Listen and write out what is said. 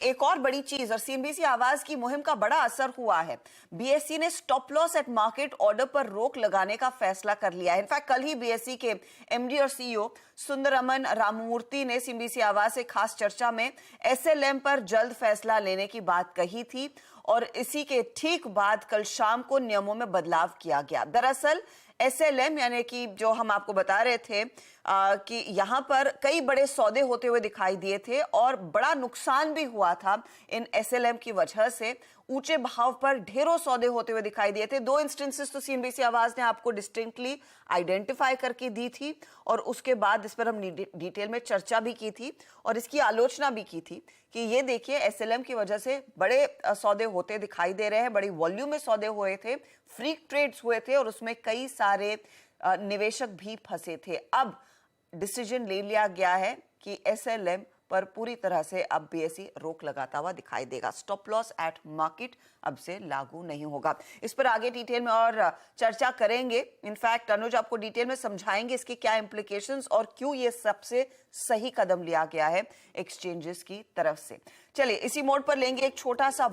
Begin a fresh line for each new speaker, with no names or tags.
एक और बड़ी चीज और सीएनबीसी आवाज की मुहिम का बड़ा असर हुआ है। बीएसई ने stop loss eight market order पर रोक लगाने का फैसला कर लिया है। इनफैक्ट कल ही बीएसई के एमडी और सीईओ सुंदरमन राममूर्ति ने सीएनबीसी आवाज से खास चर्चा में एसएलएम पर जल्द फैसला लेने की बात कही थी और इसी के ठीक बाद कल शाम को नियमों में बदलाव किया गया। दरअसल एसएलएम यानी कि जो हम आपको बता रहे थे कि यहां पर कई बड़े सौदे होते हुए दिखाई दिए थे और बड़ा नुकसान भी हुआ था इन एसएलएम की वजह से। ऊंचे भाव पर ढेरों सौदे होते हुए दिखाई दिए थे। दो इंस्टेंसेस तो सीएनबीसी आवाज ने आपको डिस्टिंक्टली आइडेंटिफाई करके दी थी और उसके बाद इस पर हम डिटेल में चर्चा भी की थी और इसकी आलोचना भी की थी कि ये देखिए एसएलएम की वजह से बड़े सौदे होते दिखाई दे रहे हैं, बड़ी वॉल्यूम में सौदे हुए थे, फ्रीक ट्रेड्स हुए थे और उसमें कई सारे निवेशक भी फंसे थे। अब डिसीजन ले लिया गया है कि एसएलएम पर पूरी तरह से अब बीएसई रोक लगाता हुआ दिखाई देगा। स्टॉप लॉस एट मार्केट अब से लागू नहीं होगा। इस पर आगे डिटेल में और चर्चा करेंगे। इनफैक्ट अनुज आपको डिटेल में समझाएंगे इसके क्या इंप्लीकेशंस और क्यों ये सबसे सही कदम लिया गया है एक्सचेंजेस की तरफ से। चलिए इसी मोड पर लेंगे एक छोटा सा